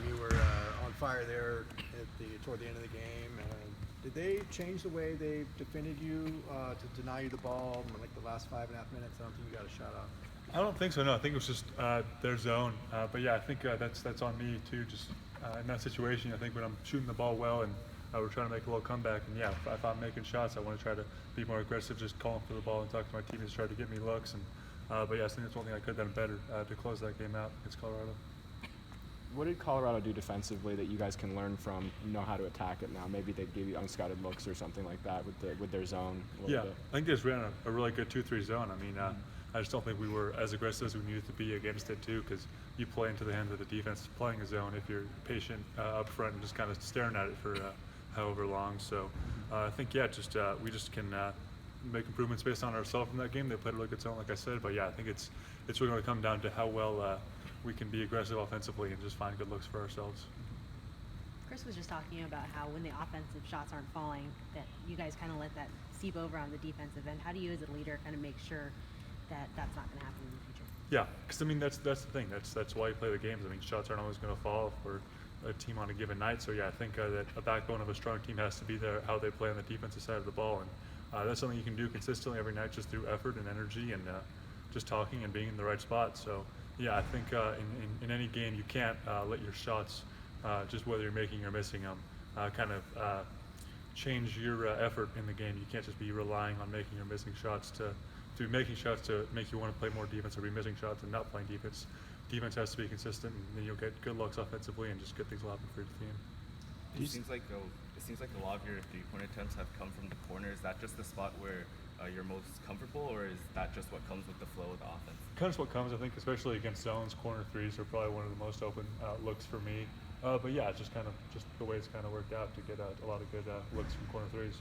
you were on fire there toward the end of the game. Did they change the way they defended you to deny you the ball in like the last 5.5 minutes? I don't think you got a shot off. I don't think so. No, I think it was just their zone. But yeah, I think that's on me too. Just in that situation, I think when I'm shooting the ball well and we're trying to make a little comeback, and yeah, if I'm making shots, I want to try to be more aggressive, just calling for the ball and talking to my teammates, try to get me looks. And but yeah, I think that's one thing I could have done better to close that game out against Colorado. What did Colorado do defensively that you guys can learn from, know how to attack it now? Maybe they gave you unscouted looks or something like that with their zone. Yeah, bit. I think they just ran a really good 2-3 zone. I mean, I just don't think we were as aggressive as we needed to be against it too, because you play into the hands of the defense playing a zone if you're patient up front and just kind of staring at it for however long. So I think we just can make improvements based on ourselves in that game. They played a really good zone, like I said, but yeah, I think it's really going to come down to how well we can be aggressive offensively and just find good looks for ourselves. Chris was just talking about how when the offensive shots aren't falling, that you guys kind of let that seep over on the defensive end. How do you, as a leader, kind of make sure that that's not going to happen in the future? Yeah, because I mean that's the thing. That's why you play the games. I mean, shots aren't always going to fall for a team on a given night. So yeah, I think that a backbone of a strong team has to be there, how they play on the defensive side of the ball, and that's something you can do consistently every night, just through effort and energy and just talking and being in the right spot. So yeah, I think in any game you can't let your shots, just whether you're making or missing them, kind of change your effort in the game. You can't just be relying on making or missing shots to making shots to make you want to play more defense, or be missing shots and not playing defense. Defense has to be consistent, and then you'll get good looks offensively and just good things will happen for your team. It seems like a lot of your three-point attempts have come from the corner. Is that just the spot where you're most comfortable, or is that just what comes with the flow of the offense? Kind of what comes, I think, especially against zones. Corner threes are probably one of the most open looks for me. But yeah, it's just the way it's kind of worked out to get a lot of good looks from corner threes.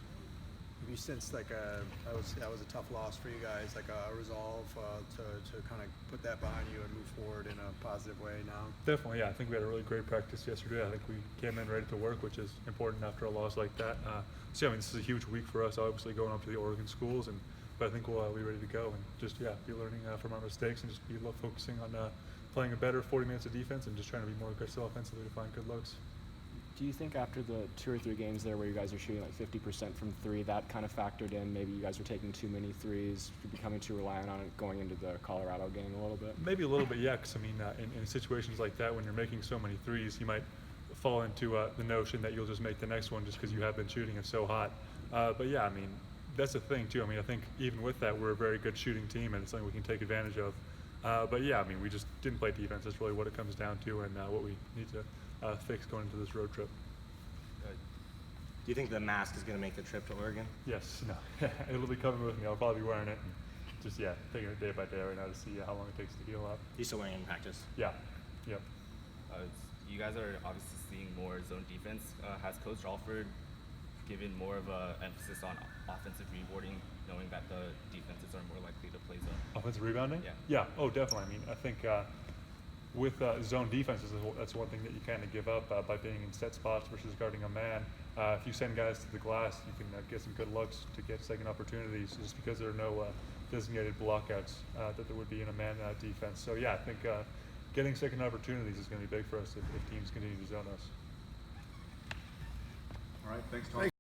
Have you sensed like that was a tough loss for you guys, like a resolve to kind of put that behind you and move forward in a positive way now? Definitely, yeah. I think we had a really great practice yesterday. I think we came in ready to work, which is important after a loss like that. So I mean, this is a huge week for us, obviously going up to the Oregon schools, but I think we'll be ready to go and just be learning from our mistakes and just be focusing on playing a better 40 minutes of defense and just trying to be more aggressive offensively to find good looks. Do you think after the 2 or 3 games there where you guys are shooting like 50% from 3, that kind of factored in? Maybe you guys were taking too many threes, becoming too reliant on it going into the Colorado game a little bit? Maybe a little bit, yeah, because I mean, in situations like that, when you're making so many threes, you might fall into the notion that you'll just make the next one just because you have been shooting it so hot. But yeah, I mean, that's the thing too. I mean, I think even with that, we're a very good shooting team, and it's something we can take advantage of. But yeah, I mean, we just didn't play defense. That's really what it comes down to, and what we need to fix going into this road trip. Do you think the mask is going to make the trip to Oregon? Yes, no, it'll be coming with me. I'll probably be wearing it, and just taking it day by day right now to see how long it takes to heal up. You still wearing it in practice? Yeah, yep. You guys are obviously seeing more zone defense. Has Coach Alford given more of an emphasis on offensive reboarding, knowing that the defenses are more likely to play zone? Offensive rebounding? Yeah. Yeah. Oh, definitely. I mean, I think with zone defenses, that's one thing that you kind of give up by being in set spots versus guarding a man. If you send guys to the glass, you can get some good looks to get second opportunities, just because there are no designated blockouts that there would be in a man defense. So yeah, I think getting second opportunities is going to be big for us if teams continue to zone us. All right, thanks, Tom.